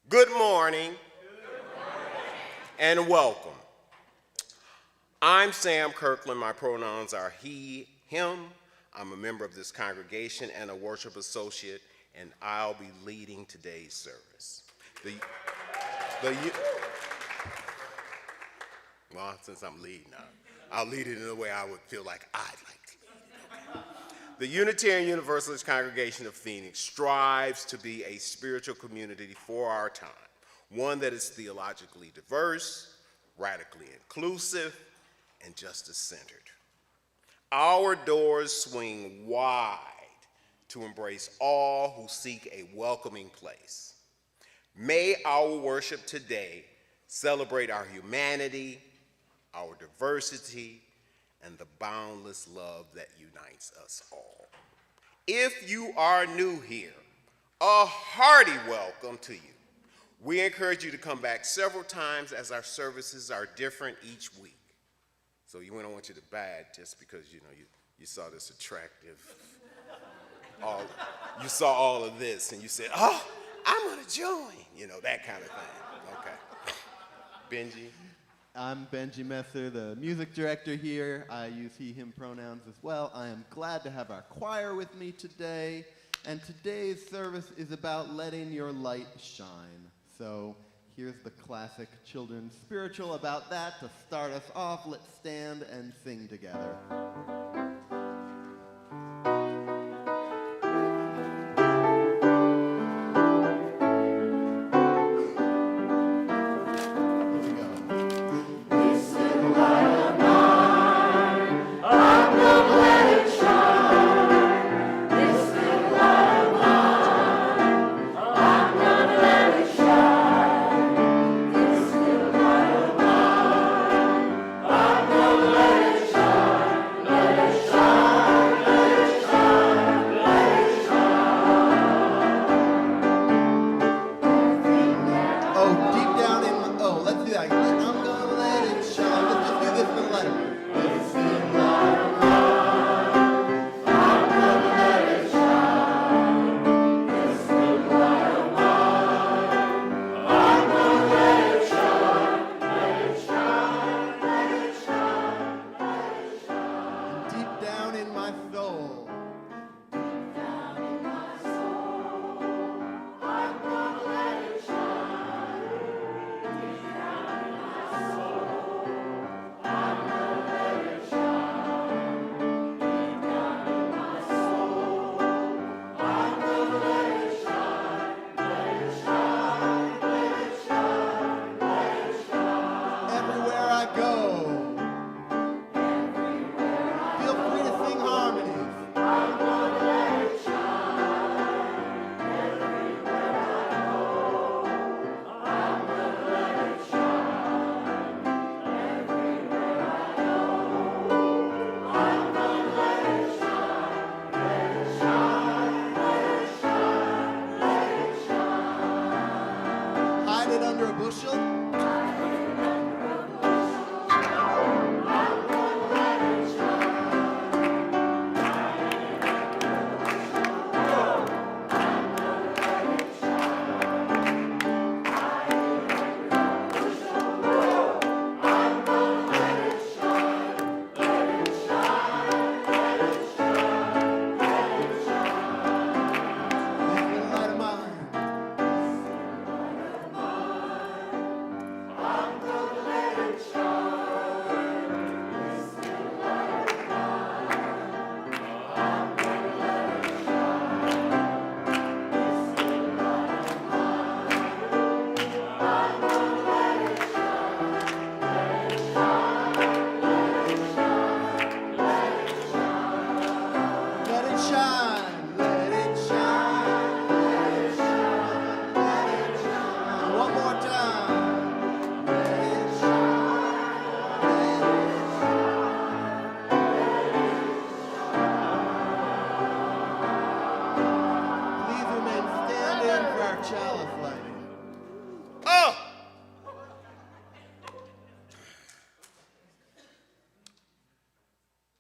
Good morning, and welcome. I'm Sam Kirkland. My pronouns are he, him. I'm a member of this congregation and a worship associate, and I'll be leading today's service. Well, since I'm leading, I'll lead it in the way I would feel like I'd like to lead it. The Unitarian Universalist Congregation of Phoenix strives to be a spiritual community for our time, one that is theologically diverse, radically inclusive, and justice-centered. Our doors swing wide to embrace all who seek a welcoming place. May our worship today celebrate our humanity, our diversity, and the boundless love that unites us all. If you are new here, a hearty welcome to you. We encourage you to come back several times as our services are different each week. So we don't want you to bad just because you saw this attractive, you saw all of this and you said, oh, I'm gonna join, that kind of thing. Okay. Benji. I'm Benji Messer, the music director here. I use he, him pronouns as well. I am glad to have our choir with me today. And today's service is about letting your light shine. So here's the classic children's spiritual about that. To start us off, let's stand and sing together.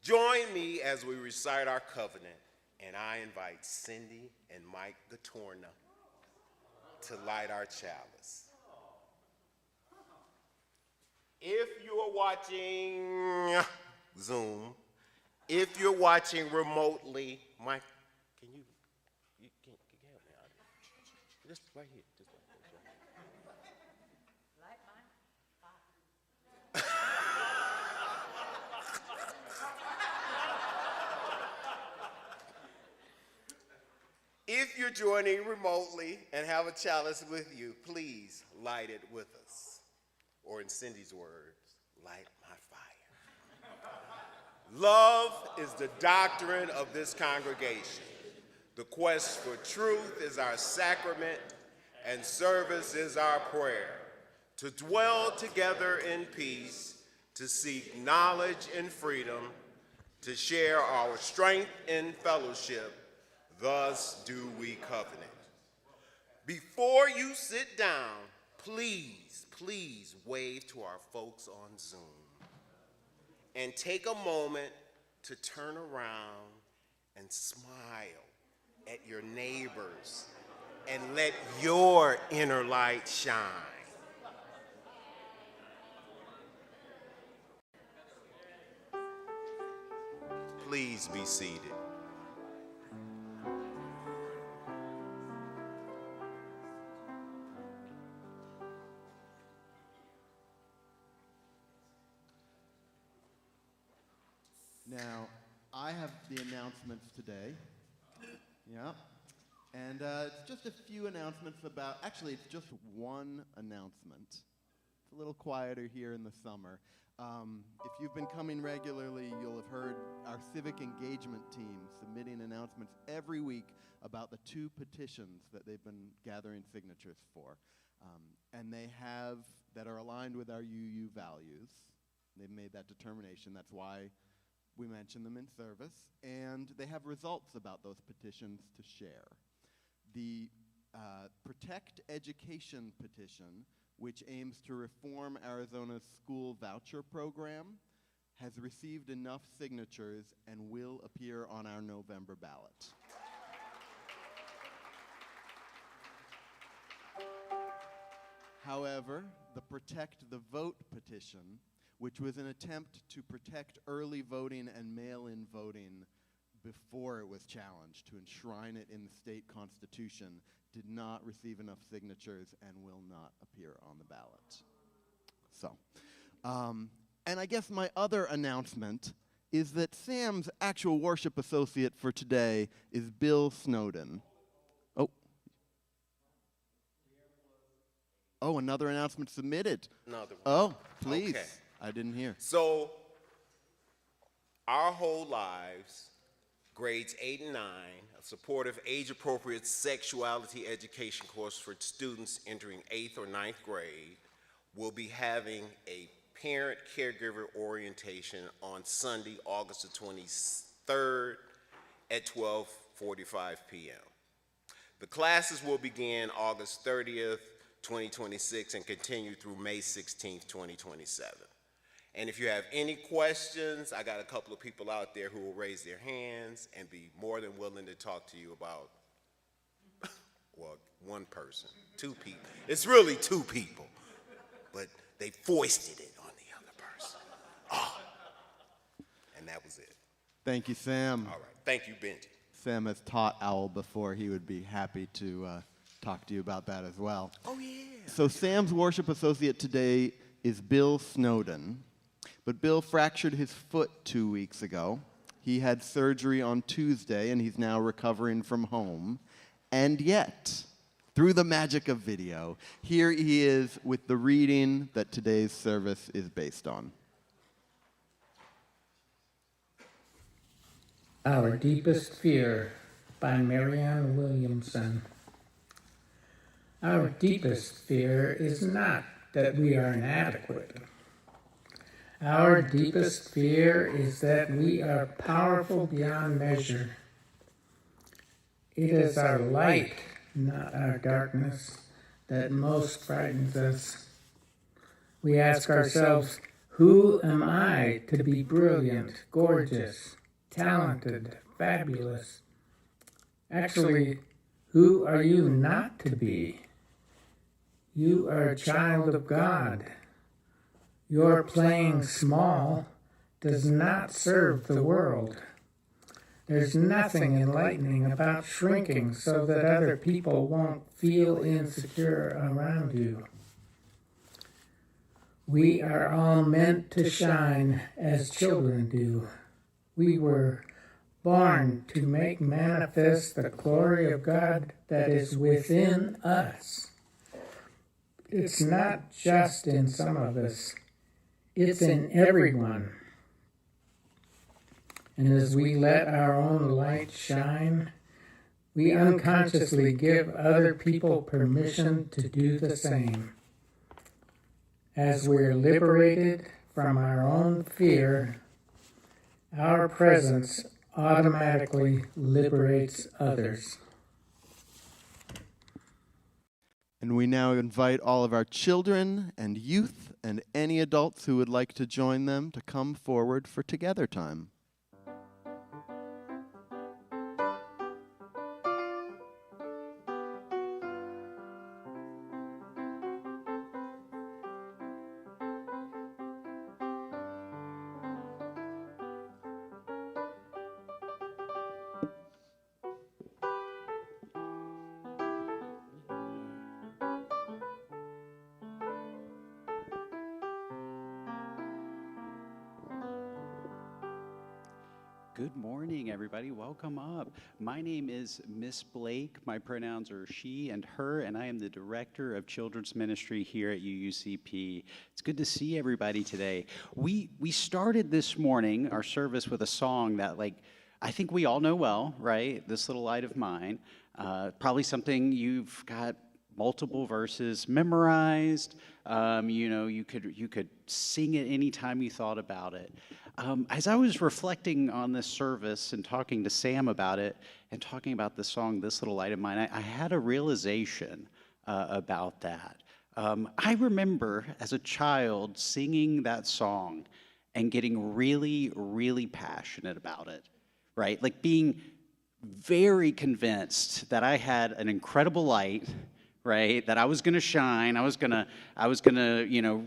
Join me as we recite our covenant, and I invite Cindy and Mike Gatorna. to light our chalice. If you are watching Zoom, if you're watching remotely, Mike, can you help me out here? Just right here. Just right there. Light mine. If you're joining remotely and have a chalice with you, please light it with us. Or in Cindy's words, light my fire. Love is the doctrine of this congregation. The quest for truth is our sacrament, and service is our prayer. To dwell together in peace, to seek knowledge in freedom, to share our strength in fellowship, thus do we covenant. Before you sit down, please wave to our folks on Zoom. And take a moment to turn around and smile at your neighbors and let your inner light shine. Please be seated. Now, I have the announcements today. Yeah. And it's just a few announcements about, actually, it's just one announcement. It's a little quieter here in the summer. If you've been coming regularly, you'll have heard our civic engagement team submitting announcements every week about the 2 petitions that they've been gathering signatures for. And they have, that are aligned with our UU values. They've made that determination. That's why we mention them in service, and they have results about those petitions to share. The Protect Education petition, which aims to reform Arizona's school voucher program, has received enough signatures and will appear on our November ballot. However, the Protect the Vote petition, which was an attempt to protect early voting and mail-in voting before it was challenged, to enshrine it in the state constitution, did not receive enough signatures and will not appear on the ballot. So, and I guess my other announcement is that Sam's actual worship associate for today is Bill Snowden. Oh, another announcement submitted. Another one. Oh, please. Okay. I didn't hear. So, our whole lives, grades 8 and 9, a supportive age-appropriate sexuality education course for students entering 8th or 9th grade, will be having a parent-caregiver orientation on Sunday, August the 23rd at 12:45 p.m. The classes will begin August 30th, 2026 and continue through May 16th, 2027. And if you have any questions, I got a couple of people out there who will raise their hands and be more than willing to talk to you about, well, one person, 2 people. It's really 2 people, but they foisted it on the other person. Oh. And that was it. Thank you, Sam. All right. Thank you, Benji. Sam has taught OWL before. He would be happy to talk to you about that as well. Oh, yeah. So Sam's worship associate today is Bill Snowden. But Bill fractured his foot 2 weeks ago. He had surgery on Tuesday, and he's now recovering from home. And yet, through the magic of video, here he is with the reading that today's service is based on. Our Deepest Fear by Marianne Williamson. Our deepest fear is not that we are inadequate. Our deepest fear is that we are powerful beyond measure. It is our light, not our darkness, that most frightens us. We ask ourselves, who am I to be brilliant, gorgeous, talented, fabulous? Actually, who are you not to be? You are a child of God. Your playing small does not serve the world. There's nothing enlightening about shrinking so that other people won't feel insecure around you. We are all meant to shine as children do. We were born to make manifest the glory of God that is within us. It's not just in some of us, it's in everyone. And as we let our own light shine, we unconsciously give other people permission to do the same. As we're liberated from our own fear, our presence automatically liberates others. And we now invite all of our children and youth and any adults who would like to join them to come forward for Together Time. Good morning, everybody. Welcome up. My name is Miss Blake. My pronouns are she and her, and I am the Director of Children's Ministry here at UUCP. It's good to see everybody today. We started this morning, our service, with a song that, I think we all know well, right? This Little Light of Mine. Probably something you've got multiple verses memorized. You could sing it anytime you thought about it. As I was reflecting on this service and talking to Sam about it and talking about the song This Little Light of Mine, I had a realization about that. I remember as a child singing that song and getting really, really passionate about it, right? Like being very convinced that I had an incredible light, right? That I was going to shine. I was going to,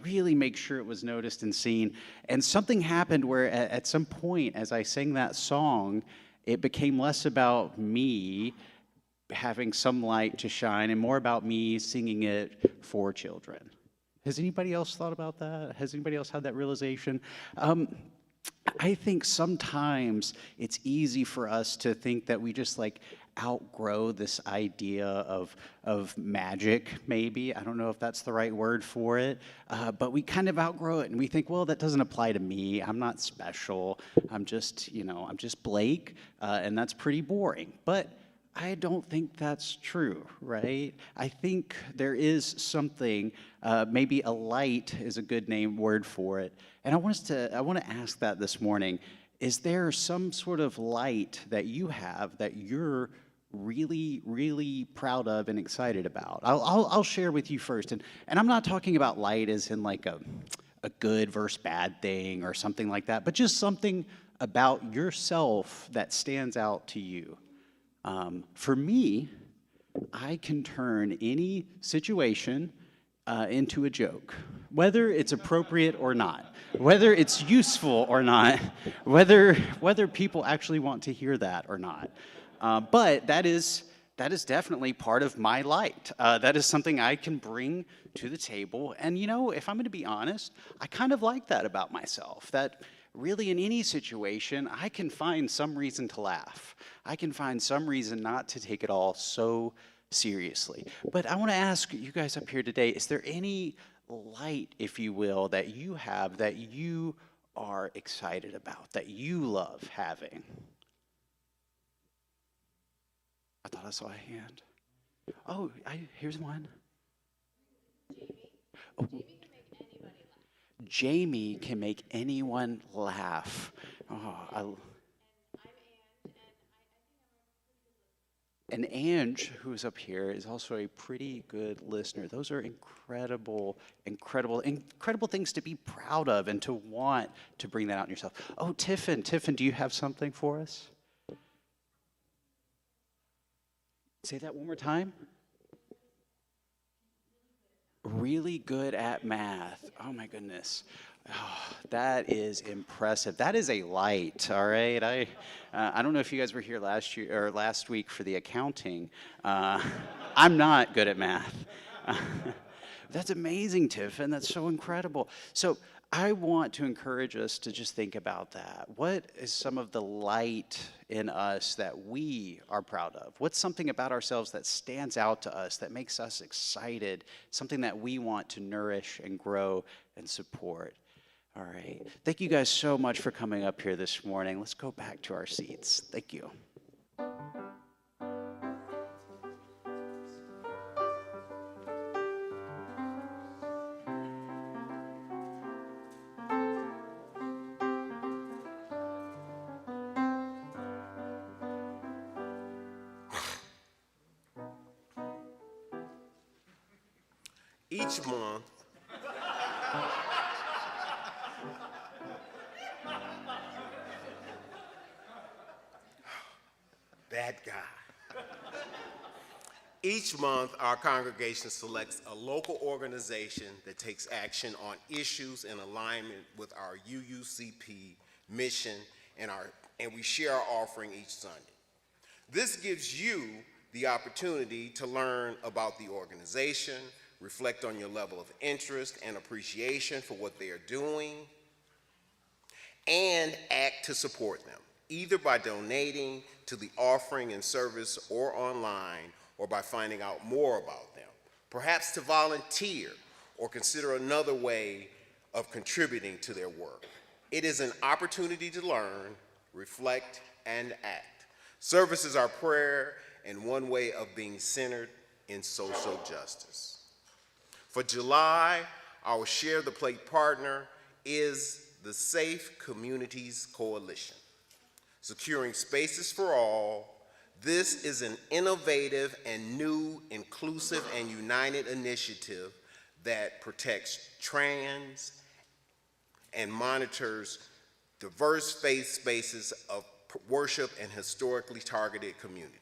really make sure it was noticed and seen. And something happened where at some point, as I sang that song, it became less about me having some light to shine and more about me singing it for children. Has anybody else thought about that? Has anybody else had that realization? I think sometimes it's easy for us to think that we just outgrow this idea of magic, maybe. I don't know if that's the right word for it, but we kind of outgrow it and we think, well, that doesn't apply to me. I'm not special. I'm just Blake, and that's pretty boring. But I don't think that's true, right? I think there is something, maybe a light is a good word for it. And I want to ask that this morning. Is there some sort of light that you have that you're really, really proud of and excited about? I'll share with you first. And I'm not talking about light as in a good versus bad thing or something like that, but just something about yourself that stands out to you. For me, I can turn any situation into a joke, whether it's appropriate or not, whether it's useful or not, whether people actually want to hear that or not. But that is definitely part of my light. That is something I can bring to the table. And if I'm going to be honest, I kind of like that about myself, that really in any situation, I can find some reason to laugh. I can find some reason not to take it all so seriously. But I want to ask you guys up here today, is there any light, if you will, that you have that you are excited about, that you love having? I thought I saw a hand. Oh, here's one. Jamie can make anyone laugh. Oh, And Ange, who's up here, is also a pretty good listener. Those are incredible things to be proud of and to want to bring that out in yourself. Oh, Tiffin, do you have something for us? Say that one more time. really good at math. Oh my goodness. Oh, that is impressive. That is a light, all right? I don't know if you guys were here last year or last week for the accounting. I'm not good at math. That's amazing, Tiffin. That's so incredible. So I want to encourage us to just think about that. What is some of the light in us that we are proud of? What's something about ourselves that stands out to us, that makes us excited, something that we want to nourish and grow and support? All right. Thank you guys so much for coming up here this morning. Let's go back to our seats. Thank you. Each month, that guy. Each month, our congregation selects a local organization that takes action on issues in alignment with our UUCP mission, and we share our offering each Sunday. This gives you the opportunity to learn about the organization, reflect on your level of interest and appreciation for what they are doing, and act to support them, either by donating to the offering and service or online, or by finding out more about them, perhaps to volunteer or consider another way of contributing to their work. It is an opportunity to learn, reflect, and act. Service is our prayer and one way of being centered in social justice. For July, our Share the Plate partner is the Safe Communities Coalition. Securing spaces for all, this is an innovative and new, inclusive, and united initiative that protects trans and monitors diverse faith spaces of worship and historically targeted community.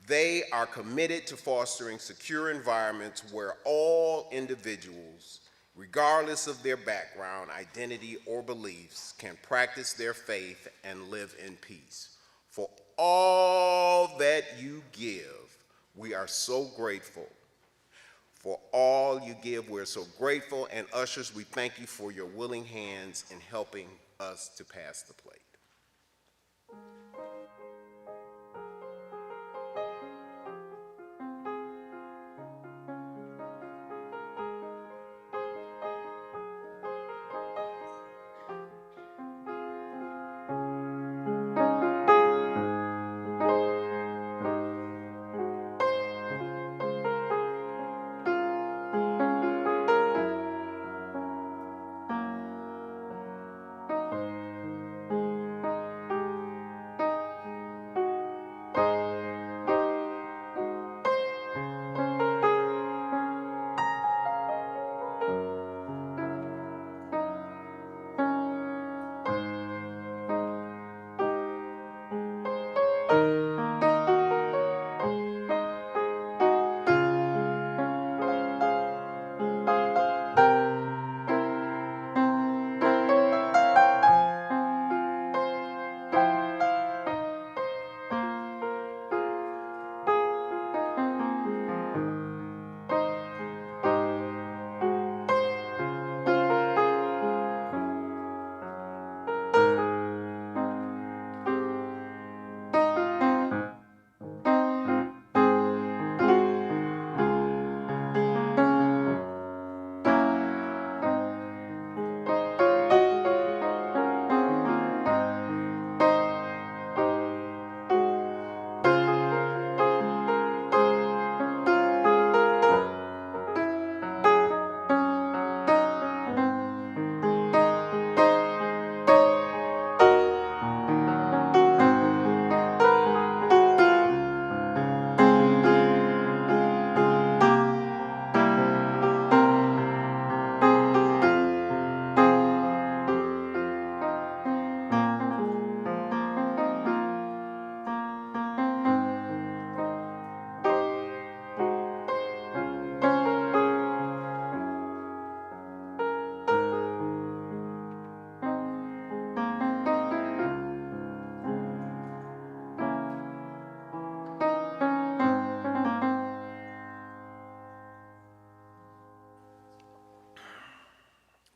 They are committed to fostering secure environments where all individuals, regardless of their background, identity, or beliefs, can practice their faith and live in peace. For all that you give, we are so grateful. For all you give, we're so grateful. And ushers, we thank you for your willing hands in helping us to pass the plate.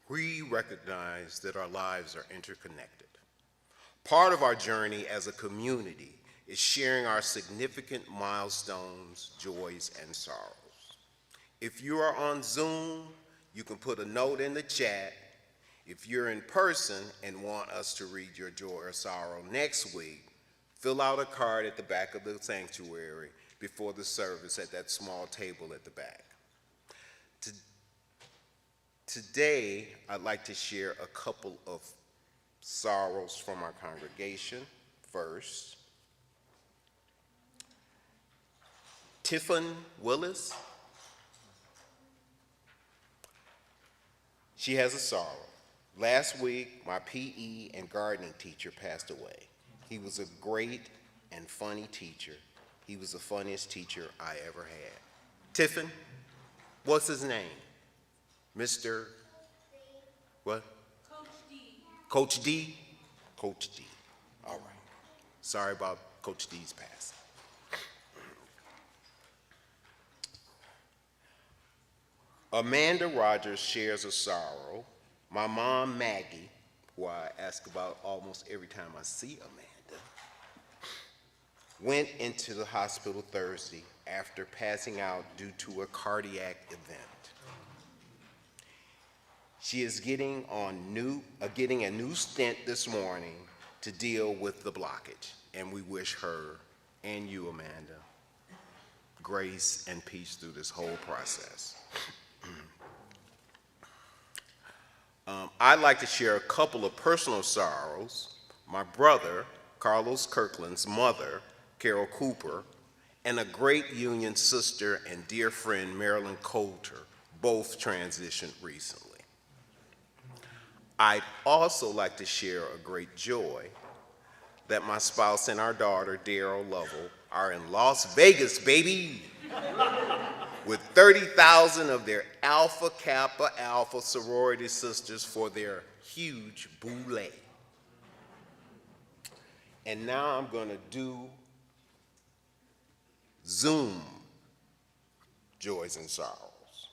we recognize that our lives are interconnected. Part of our journey as a community is sharing our significant milestones, joys, and sorrows. If you are on Zoom, you can put a note in the chat. If you're in person and want us to read your joy or sorrow next week, fill out a card at the back of the sanctuary before the service at that small table at the back. Today, I'd like to share a couple of sorrows from our congregation. First, Tiffany Willis. She has a sorrow. Last week, my PE and gardening teacher passed away. He was a great and funny teacher. He was the funniest teacher I ever had. Tiffany, what's his name? Mr. What? Coach D. Coach D? Coach D. All right. Sorry about Coach D's passing. Amanda Rogers shares a sorrow. My mom, Maggie, who I ask about almost every time I see Amanda, went into the hospital Thursday after passing out due to a cardiac event. She is getting a new stent this morning to deal with the blockage, and we wish her and you, Amanda, grace and peace through this whole process. I'd like to share a couple of personal sorrows. My brother, Carlos Kirkland's mother, Carol Cooper, and a great Union sister and dear friend, Marilyn Coulter, both transitioned recently. I'd also like to share a great joy that my spouse and our daughter, Daryl Lovell, are in Las Vegas, baby, with 30,000 of their Alpha Kappa Alpha sorority sisters for their huge boule. And now I'm going to do Zoom joys and sorrows,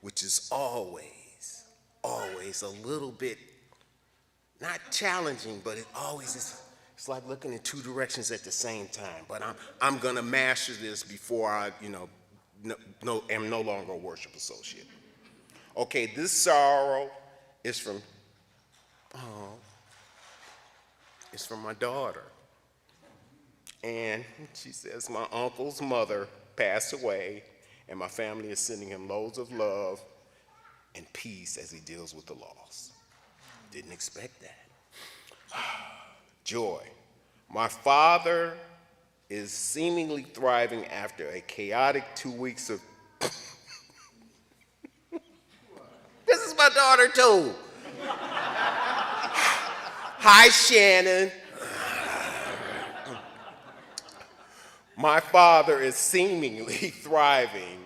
which is always a little bit, not challenging, but it always is. It's like looking in two directions at the same time. But I'm going to master this before I, am no longer a worship associate. Okay, this sorrow is from my daughter. And she says, my uncle's mother passed away, and my family is sending him loads of love and peace as he deals with the loss. Didn't expect that. Joy. My father is seemingly thriving after a chaotic 2 weeks of... This is my daughter too. Hi, Shannon. My father is seemingly thriving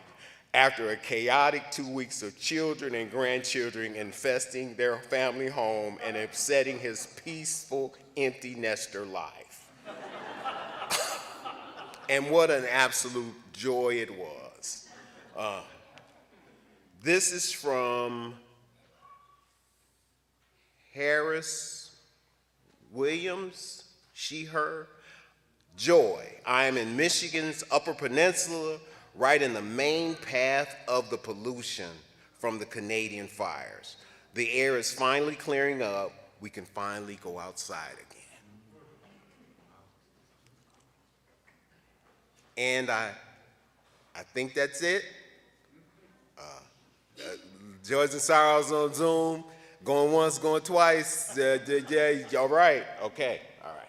after a chaotic 2 weeks of children and grandchildren infesting their family home and upsetting his peaceful, empty nester life. And what an absolute joy it was. This is from Harris Williams, she, her. Joy. I am in Michigan's Upper Peninsula, right in the main path of the pollution from the Canadian fires. The air is finally clearing up. We can finally go outside again. And I think that's it. Joys and sorrows on Zoom. Going once, going twice. Yeah, all right. Okay. All right.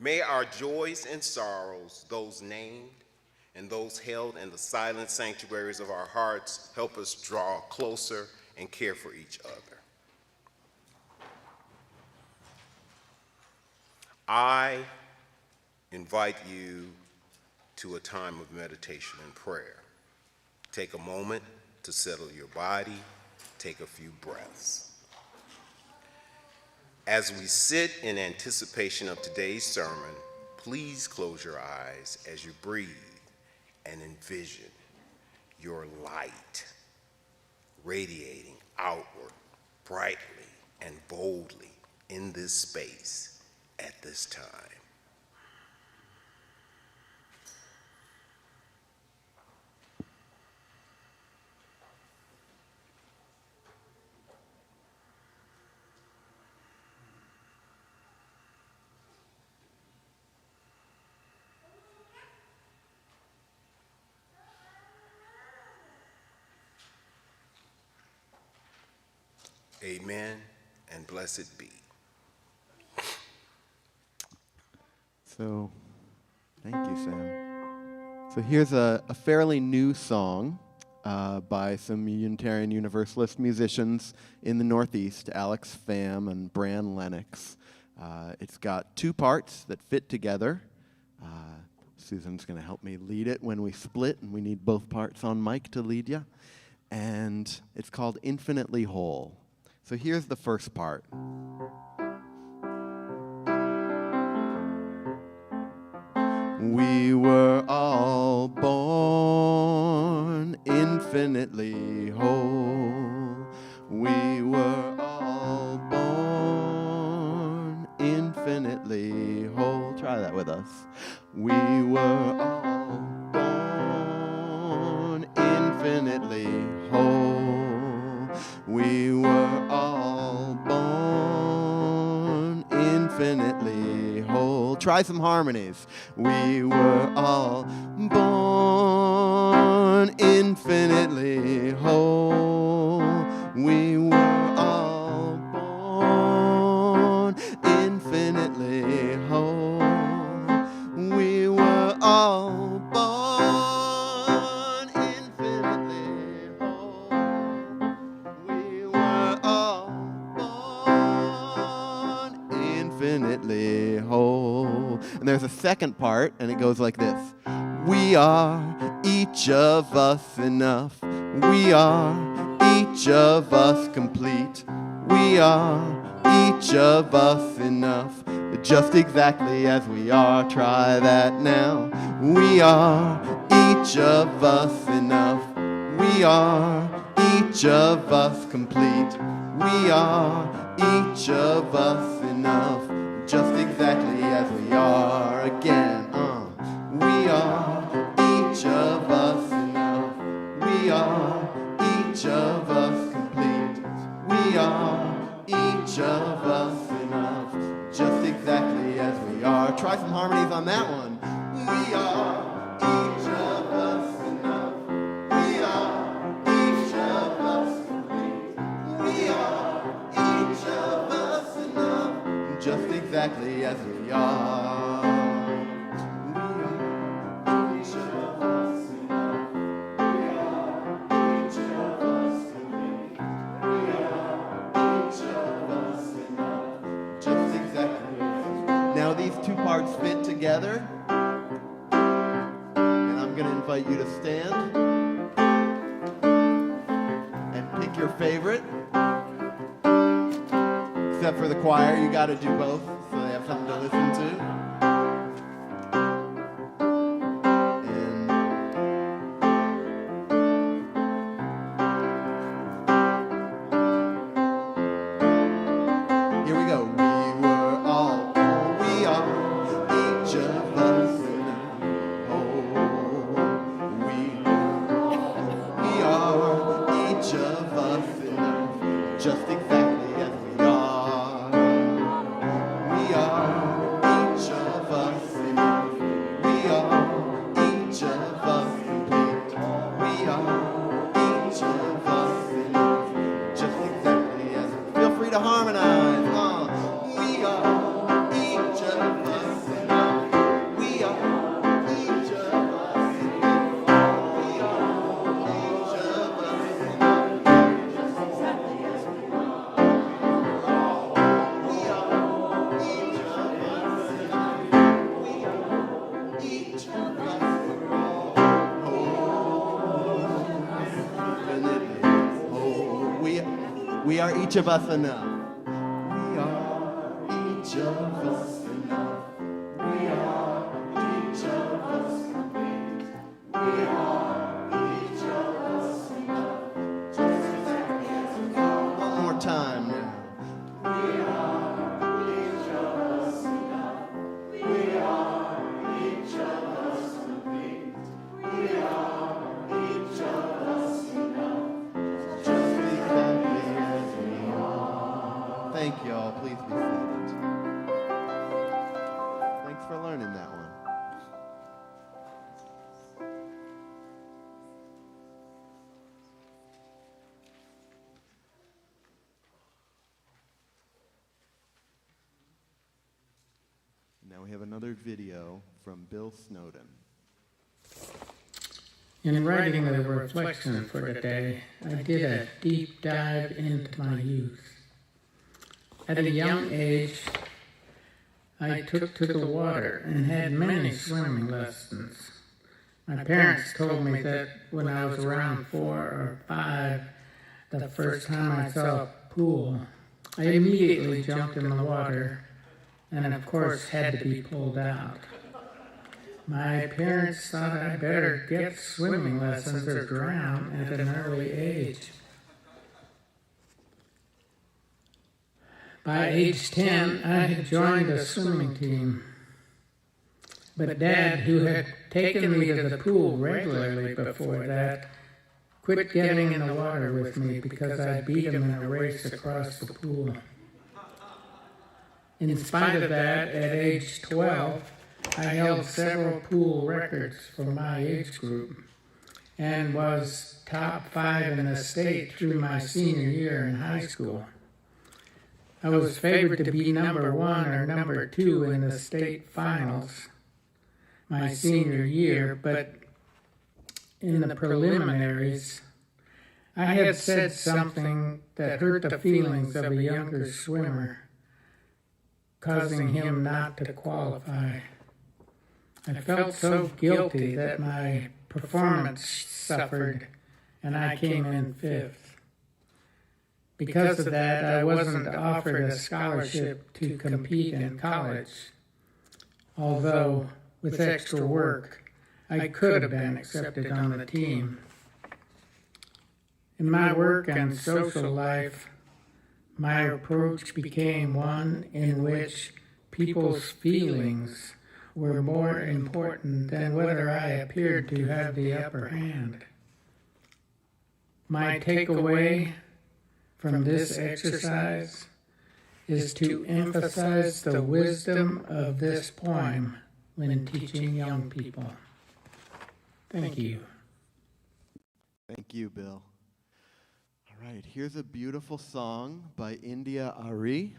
May our joys and sorrows, those named and those held in the silent sanctuaries of our hearts, help us draw closer and care for each other. I invite you to a time of meditation and prayer. Take a moment to settle your body, take a few breaths. As we sit in anticipation of today's sermon, please close your eyes as you breathe and envision your light radiating outward brightly and boldly in this space at this time. Amen and blessed be. So, thank you, Sam. So here's a fairly new song by some Unitarian Universalist musicians in the Northeast, Alex Pham and Bran Lennox. It's got two parts that fit together. Susan's going to help me lead it when we split, and we need both parts on mic to lead you. And it's called Infinitely Whole. So here's the first part. We were all born infinitely whole. We were all born infinitely whole. Try that with us. We were all born infinitely whole. We were all born infinitely whole. Try some harmonies. We were all born infinitely whole. We were all born infinitely whole. We were all born infinitely whole. We were all born infinitely whole. And there's a second part, and it goes like this. We are each of us enough. We are each of us complete. We are each of us enough. Just exactly as we are. Try that now. We are each of us enough. We are each of us complete. We are each of us enough. Just exactly as we are again. We are each of us enough. We are each of us complete. We are each of us enough. Just exactly as we are. Try some harmonies on that one. We are each of us enough. We are each of us complete. We are each of us enough. Just exactly as we are. We are each of us enough. We are each of us complete. We are each of us enough. Just exactly as we are. Now these two parts fit together. And I'm going to invite you to stand and pick your favorite. Except for the choir, you got to do both so they have something to listen to. And here we go. We were all, we are each of us enough. Oh, we are each of us enough. Just exactly as we are. We are each of us enough. We are each of us complete. We are each of us enough. Just exactly as we feel free to harmonize. We are each of us enough. We are each of us enough. We are each of us enough. Just exactly as we are. We are each of us enough. We are each of us whole. We are each of us enough. We are each of us enough. We are for learning that one. Now we have another video from Bill Snowden. In writing the reflection for today, I did a deep dive into my youth. At a young age, I took to the water and had many swimming lessons. My parents told me that when I was around 4 or 5, the first time I saw a pool, I immediately jumped in the water and of course had to be pulled out. My parents thought I better get swimming lessons or drown at an early age. By age 10, I had joined a swimming team. But Dad, who had taken me to the pool regularly before that, quit getting in the water with me because I beat him in a race across the pool. In spite of that, at age 12, I held several pool records for my age group and was top 5 in the state through my senior year in high school. I was favored to be number 1 or number 2 in the state finals my senior year, but in the preliminaries, I had said something that hurt the feelings of a younger swimmer, causing him not to qualify. I felt so guilty that my performance suffered, and I came in 5th. Because of that, I wasn't offered a scholarship to compete in college, although with extra work, I could have been accepted on the team. In my work and social life, my approach became one in which people's feelings were more important than whether I appeared to have the upper hand. My takeaway from this exercise is to emphasize the wisdom of this poem when teaching young people. Thank you. Thank you, Bill. All right, here's a beautiful song by India Ari.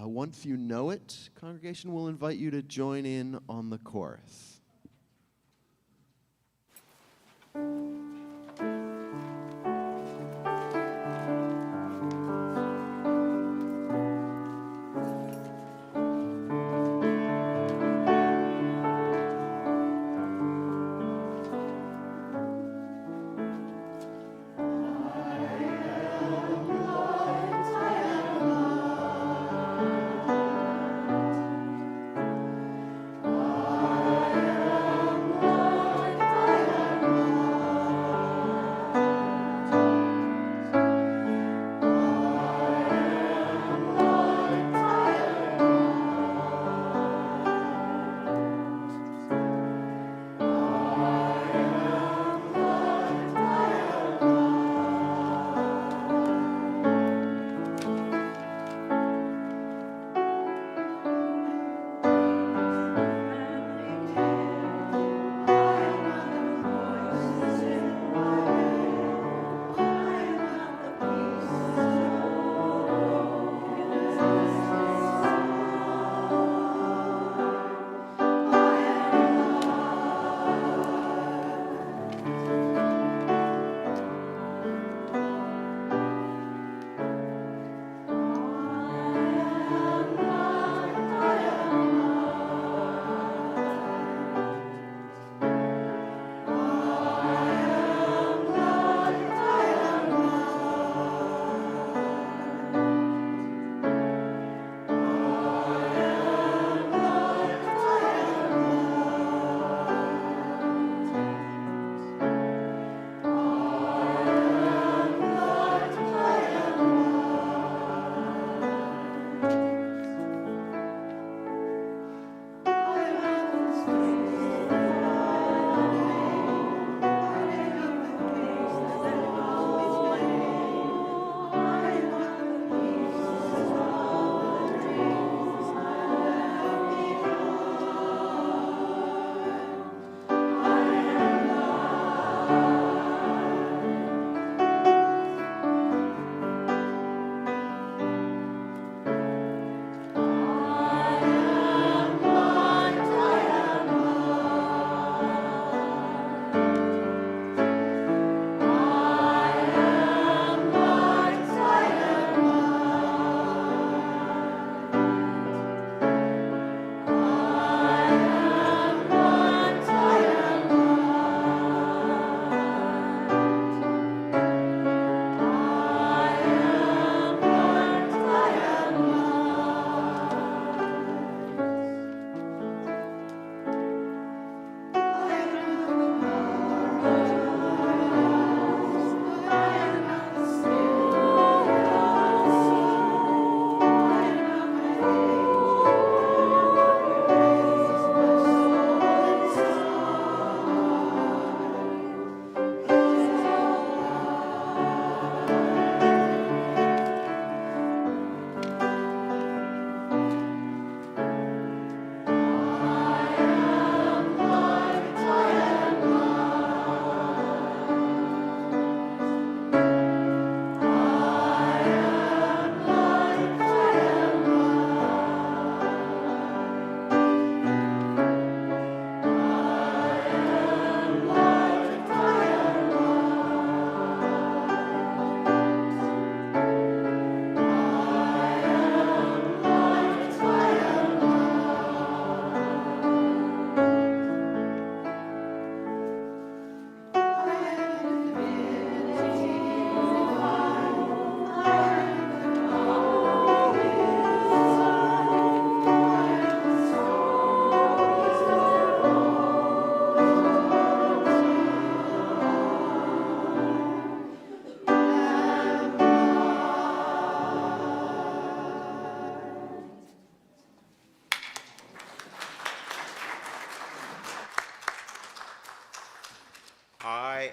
Once you know it, congregation will invite you to join in on the chorus.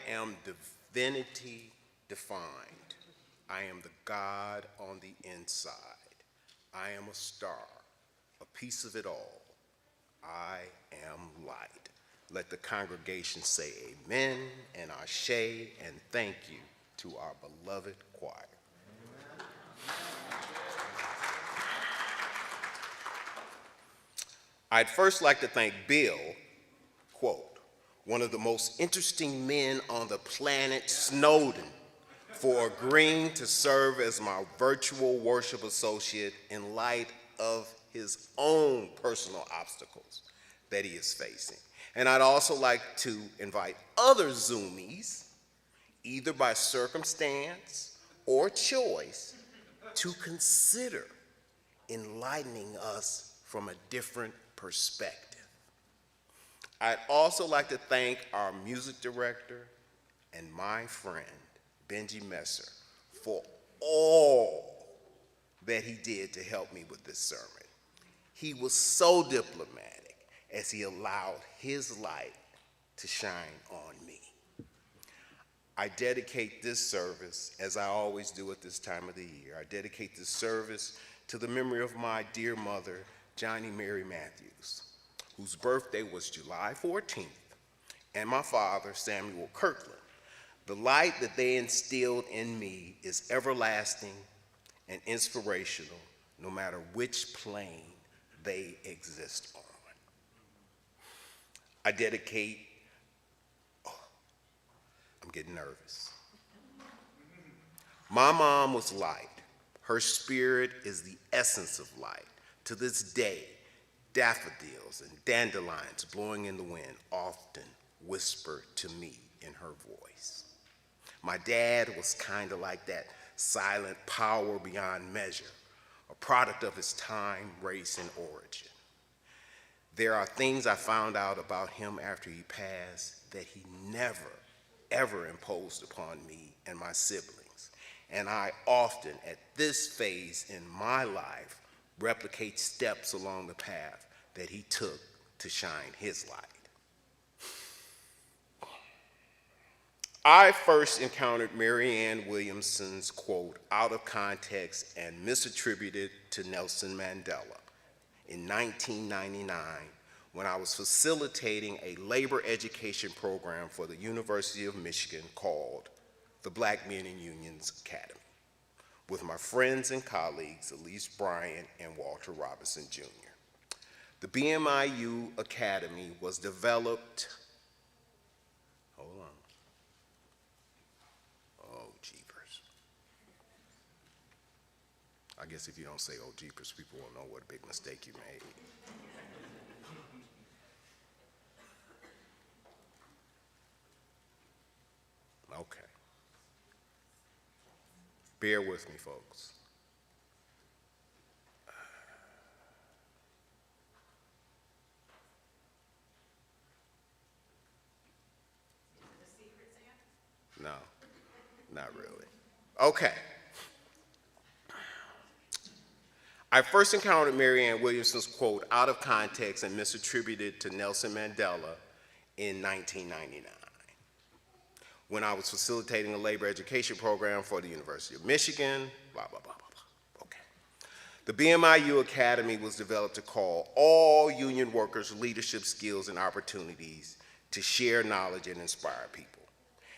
am divinity defined. I am the God on the inside. I am a star, a piece of it all. I am light. Let the congregation say amen and ashe, and thank you to our beloved choir. I'd first like to thank Bill, quote, one of the most interesting men on the planet, Snowden, for agreeing to serve as my virtual worship associate in light of his own personal obstacles that he is facing. And I'd also like to invite other Zoomies, either by circumstance or choice, to consider enlightening us from a different perspective. I'd also like to thank our music director and my friend, Benji Messer, for all that he did to help me with this sermon. He was so diplomatic as he allowed his light to shine on me. I dedicate this service, as I always do at this time of the year, I dedicate this service to the memory of my dear mother, Johnny Mary Matthews, whose birthday was July 14th, and my father, Samuel Kirkland. The light that they instilled in me is everlasting and inspirational, no matter which plane they exist on. I dedicate, I'm getting nervous. My mom was light. Her spirit is the essence of light. To this day, daffodils and dandelions blowing in the wind often whisper to me in her voice. My dad was kind of like that silent power beyond measure, a product of his time, race, and origin. There are things I found out about him after he passed that he never, ever imposed upon me and my siblings. And I often, at this phase in my life, replicate steps along the path that he took to shine his light. I first encountered Marianne Williamson's quote out of context and misattributed to Nelson Mandela in 1999 when I was facilitating a labor education program for the University of Michigan called the Black Men in Unions Academy, with my friends and colleagues, Elise Bryant and Walter Robinson Jr. The BMIU Academy was developed, hold on, oh, jeepers. I guess if you don't say, oh, jeepers, people won't know what a big mistake you made. Okay. Bear with me, folks. No, not really. Okay. I first encountered Marianne Williamson's quote out of context and misattributed to Nelson Mandela in 1999 when I was facilitating a labor education program for the University of Michigan, blah, blah, blah, blah, blah. Okay. The BMIU Academy was developed to call all union workers leadership skills and opportunities to share knowledge and inspire people.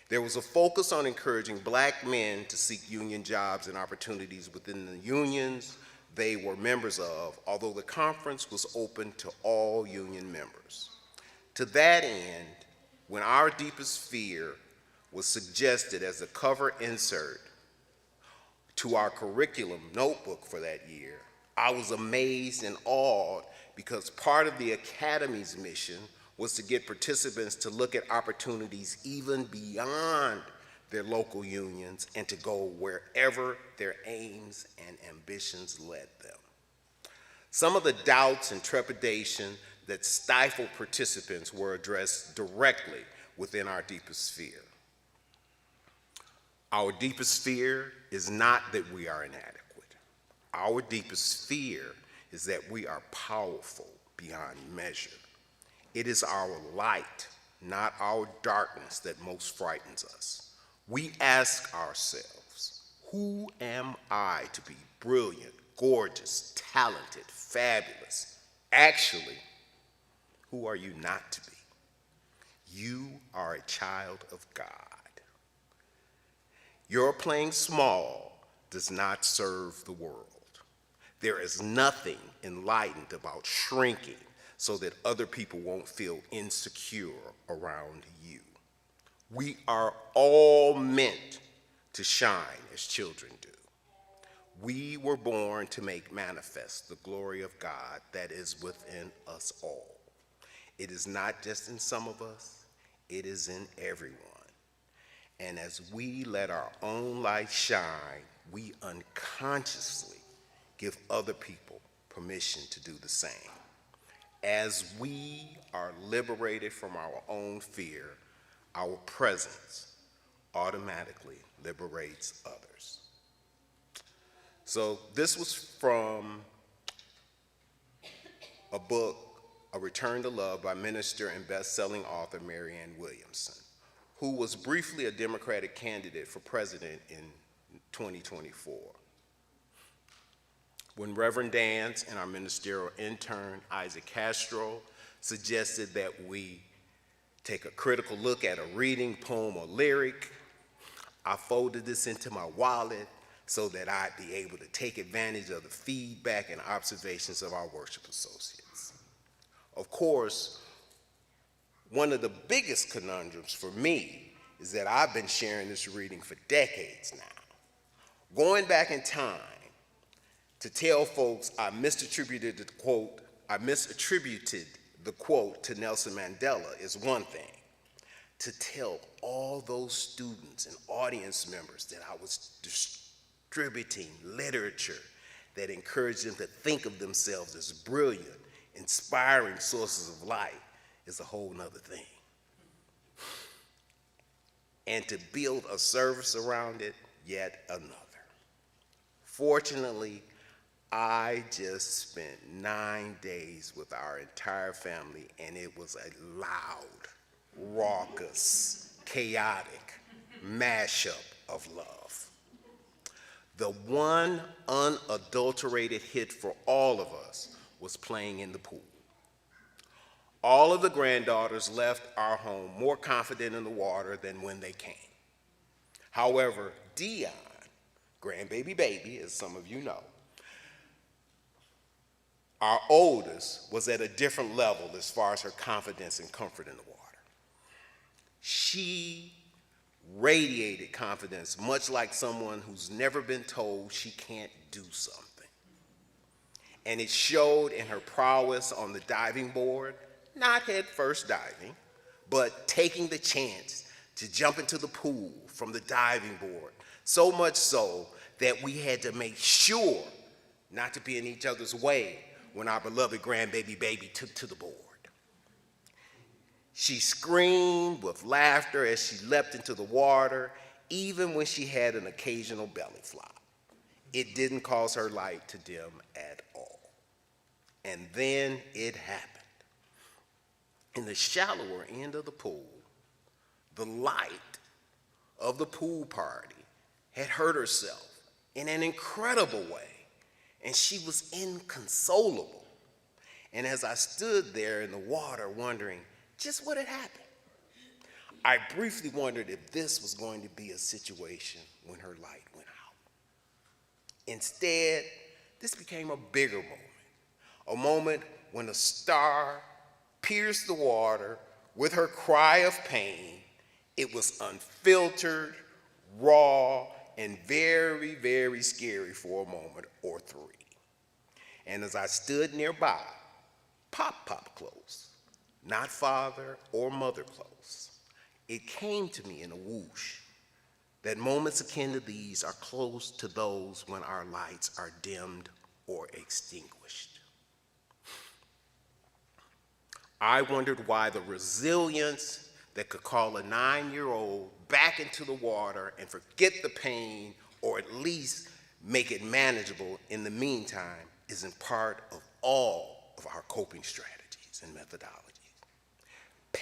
There was a focus on encouraging Black men to seek union jobs and opportunities within the unions they were members of, although the conference was open to all union members. To that end, when Our Deepest Fear was suggested as a cover insert to our curriculum notebook for that year, I was amazed and awed because part of the Academy's mission was to get participants to look at opportunities even beyond their local unions and to go wherever their aims and ambitions led them. Some of the doubts and trepidation that stifled participants were addressed directly within Our Deepest Fear. Our deepest fear is not that we are inadequate. Our deepest fear is that we are powerful beyond measure. It is our light, not our darkness that most frightens us. We ask ourselves, who am I to be brilliant, gorgeous, talented, fabulous? Actually, who are you not to be? You are a child of God. Your playing small does not serve the world. There is nothing enlightened about shrinking so that other people won't feel insecure around you. We are all meant to shine as children do. We were born to make manifest the glory of God that is within us all. It is not just in some of us, it is in everyone. And as we let our own light shine, we unconsciously give other people permission to do the same. As we are liberated from our own fear, our presence automatically liberates others. So this was from a book, A Return to Love, by minister and best-selling author Marianne Williamson, who was briefly a Democratic candidate for president in 2024. When Reverend Dance and our ministerial intern, Isaac Castro, suggested that we take a critical look at a reading, poem, or lyric, I folded this into my wallet so that I'd be able to take advantage of the feedback and observations of our worship associates. Of course, one of the biggest conundrums for me is that I've been sharing this reading for decades now. Going back in time to tell folks I misattributed the quote to Nelson Mandela is one thing. To tell all those students and audience members that I was distributing literature that encouraged them to think of themselves as brilliant, inspiring sources of light is a whole nother thing. And to build a service around it, yet another. Fortunately, I just spent 9 days with our entire family, and it was a loud, raucous, chaotic mashup of love. The one unadulterated hit for all of us was playing in the pool. All of the granddaughters left our home more confident in the water than when they came. However, Dion, grandbaby baby, as some of you know, our oldest, was at a different level as far as her confidence and comfort in the water. She radiated confidence, much like someone who's never been told she can't do something. And it showed in her prowess on the diving board, not head first diving, but taking the chance to jump into the pool from the diving board, so much so that we had to make sure not to be in each other's way when our beloved grandbaby baby took to the board. She screamed with laughter as she leapt into the water, even when she had an occasional belly flop. It didn't cause her light to dim at all. And then it happened. In the shallower end of the pool, the light of the pool party had hurt herself in an incredible way, and she was inconsolable. And as I stood there in the water wondering just what had happened, I briefly wondered if this was going to be a situation when her light went out. Instead, this became a bigger moment when a star pierced the water with her cry of pain. It was unfiltered, raw, and very, very scary for a moment or three. And as I stood nearby, pop close, not father or mother close, it came to me in a whoosh that moments akin to these are close to those when our lights are dimmed or extinguished. I wondered why the resilience that could call a 9-year-old back into the water and forget the pain, or at least make it manageable in the meantime, isn't part of all of our coping strategies and methodologies.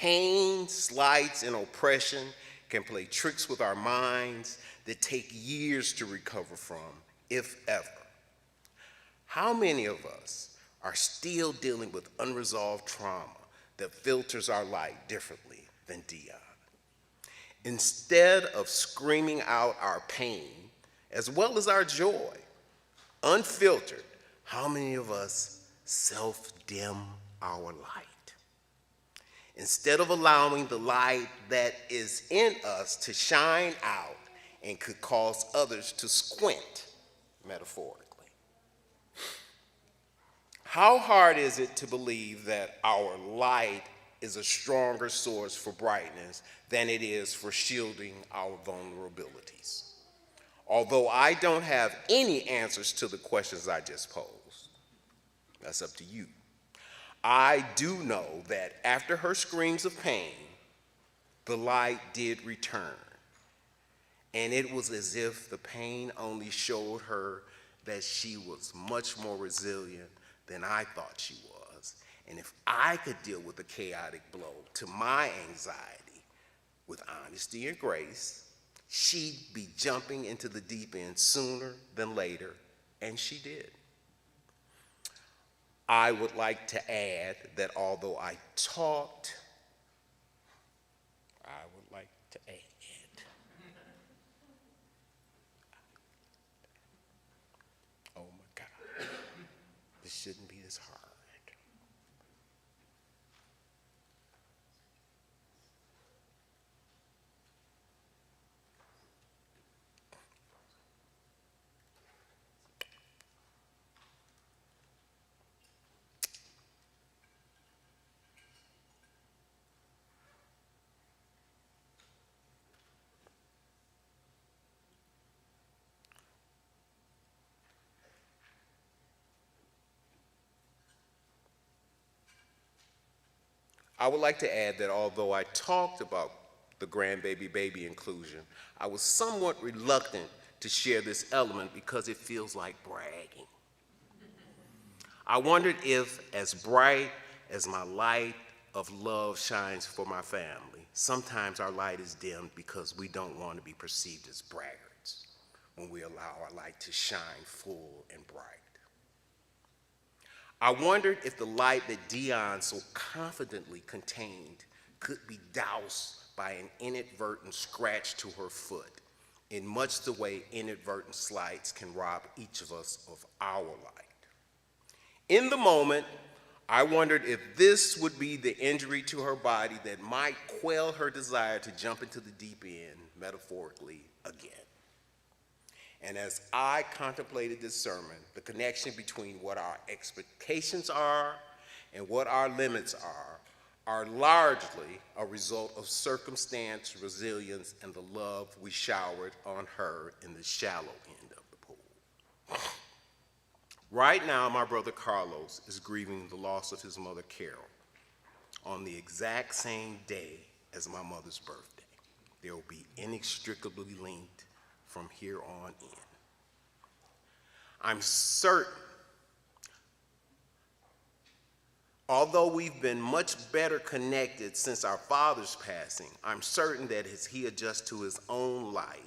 pain, slights, and oppression can play tricks with our minds that take years to recover from, if ever. How many of us are still dealing with unresolved trauma that filters our light differently than Dion? Instead of screaming out our pain, as well as our joy, unfiltered, how many of us self-dim our light? Instead of allowing the light that is in us to shine out and could cause others to squint, metaphorically. How hard is it to believe that our light is a stronger source for brightness than it is for shielding our vulnerabilities? Although I don't have any answers to the questions I just posed, that's up to you. I do know that after her screams of pain, the light did return. And it was as if the pain only showed her that she was much more resilient than I thought she was. And if I could deal with the chaotic blow to my anxiety with honesty and grace, she'd be jumping into the deep end sooner than later, and she did. I would like to add that although I taught, oh my God, this shouldn't be this hard. I would like to add that although I talked about the grandbaby baby inclusion, I was somewhat reluctant to share this element because it feels like bragging. I wondered if, as bright as my light of love shines for my family, sometimes our light is dimmed because we don't want to be perceived as braggarts when we allow our light to shine full and bright. I wondered if the light that Dion so confidently contained could be doused by an inadvertent scratch to her foot, in much the way inadvertent slights can rob each of us of our light. In the moment, I wondered if this would be the injury to her body that might quell her desire to jump into the deep end, metaphorically, again. And as I contemplated this sermon, the connection between what our expectations are and what our limits are largely a result of circumstance, resilience, and the love we showered on her in the shallow end of the pool. Right now, my brother Carlos is grieving the loss of his mother, Carol, on the exact same day as my mother's birthday. They will be inextricably linked from here on in. I'm certain, although we've been much better connected since our father's passing, I'm certain that as he adjusts to his own light,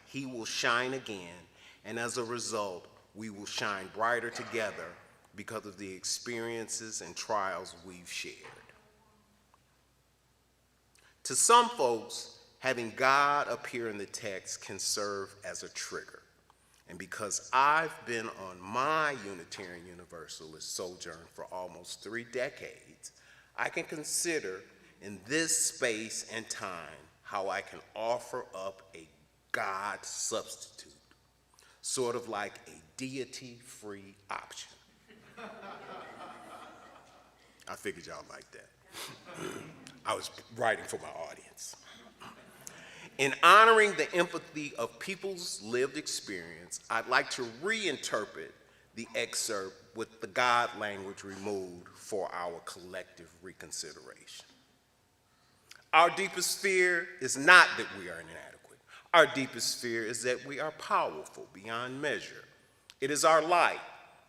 he will shine again, and as a result, we will shine brighter together because of the experiences and trials we've shared. To some folks, having God appear in the text can serve as a trigger. And because I've been on my Unitarian Universalist sojourn for almost 3 decades, I can consider in this space and time how I can offer up a God substitute, sort of like a deity-free option. I figured y'all liked that. I was writing for my audience. In honoring the empathy of people's lived experience, I'd like to reinterpret the excerpt with the God language removed for our collective reconsideration. Our deepest fear is not that we are inadequate. Our deepest fear is that we are powerful beyond measure. It is our light,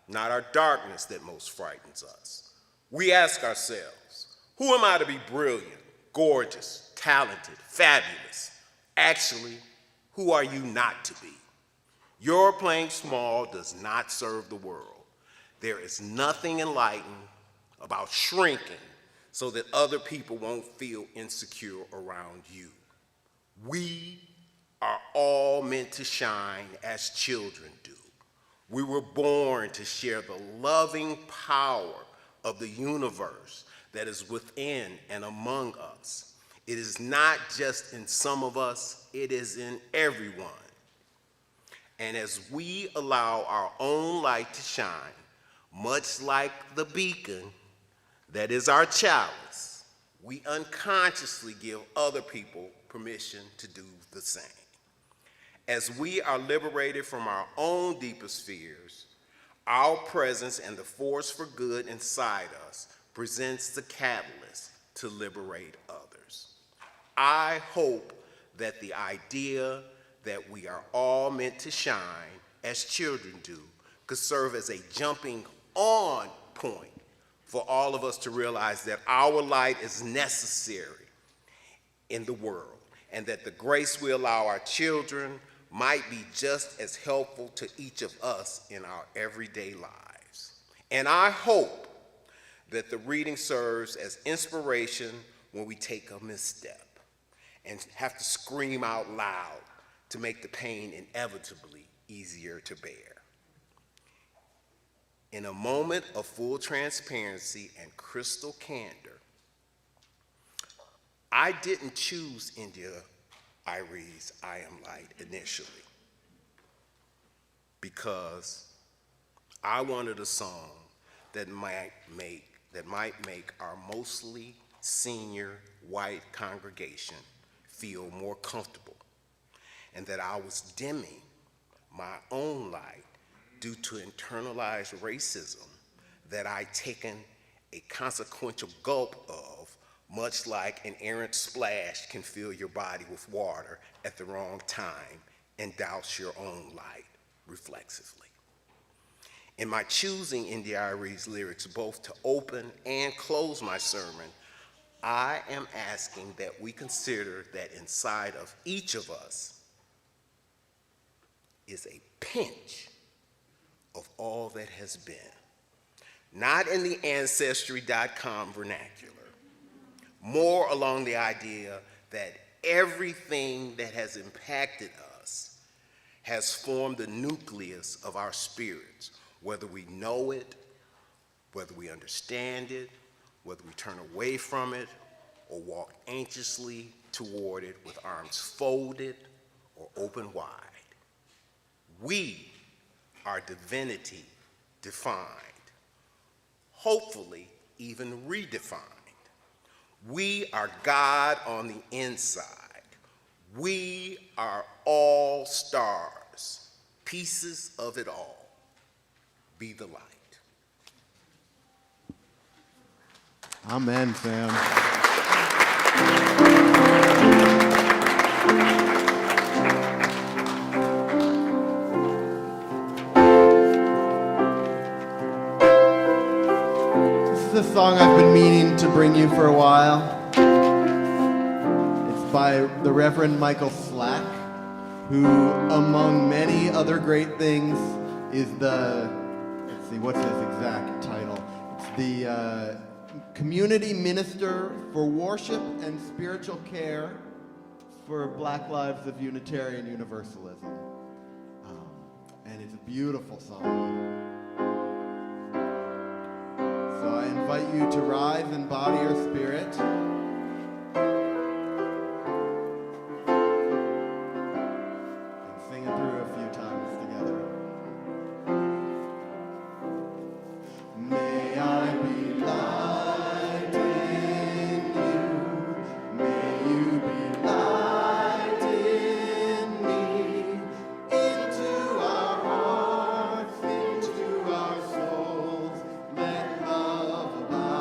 not our darkness, that most frightens us. We ask ourselves, Who am I to be brilliant, gorgeous, talented, fabulous? Actually, who are you not to be? Your playing small does not serve the world. There is nothing enlightened about shrinking so that other people won't feel insecure around you. We are all meant to shine as children do. We were born to share the loving power of the universe that is within and among us. It is not just in some of us, it is in everyone. And as we allow our own light to shine, much like the beacon that is our chalice, we unconsciously give other people permission to do the same. As we are liberated from our own deepest fears, our presence and the force for good inside us presents the catalyst to liberate others. I hope that the idea that we are all meant to shine as children do could serve as a jumping on point for all of us to realize that our light is necessary in the world, and that the grace we allow our children might be just as helpful to each of us in our everyday lives. And I hope that the reading serves as inspiration when we take a misstep and have to scream out loud to make the pain inevitably easier to bear. In a moment of full transparency and crystal candor, I didn't choose India Irie's I Am Light initially because I wanted a song that might make our mostly senior white congregation feel more comfortable, and that I was dimming my own light due to internalized racism that I'd taken a consequential gulp of, much like an errant splash can fill your body with water at the wrong time and douse your own light reflexively. In my choosing India Irie's lyrics both to open and close my sermon, I am asking that we consider that inside of each of us is a pinch of all that has been. Not in the Ancestry.com vernacular, more along the idea that everything that has impacted us has formed the nucleus of our spirits, whether we know it, whether we understand it, whether we turn away from it, or walk anxiously toward it with arms folded or open wide. We are divinity defined, hopefully even redefined. We are God on the inside. We are all stars, pieces of it all. Be the light. Amen, Sam. This is a song I've been meaning to bring you for a while. It's by the Reverend Michael Slack, who, among many other great things, is the, let's see, what's his exact title? It's the Community Minister for Worship and Spiritual Care for Black Lives of Unitarian Universalism. And it's a beautiful song. So I invite you to rise in body or spirit. And sing it through a few times together. May I be light in you. May you be light in me. Into our hearts, into our souls, let love abide.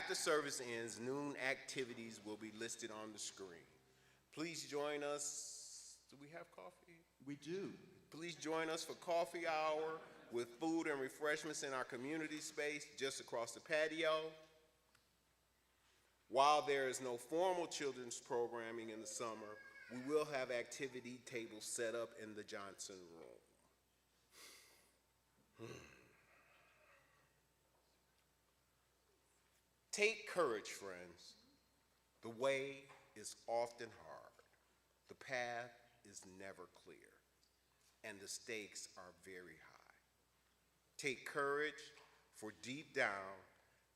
After service ends, noon activities will be listed on the screen. Please join us. Do we have coffee? We do. Please join us for coffee hour with food and refreshments in our community space just across the patio. While there is no formal children's programming in the summer, we will have activity tables set up in the Johnson Room. Take courage, friends. The way is often hard. The path is never clear, and the stakes are very high. Take courage, for deep down,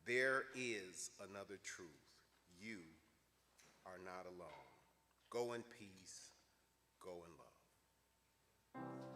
there is another truth. You are not alone. Go in peace. Go in love.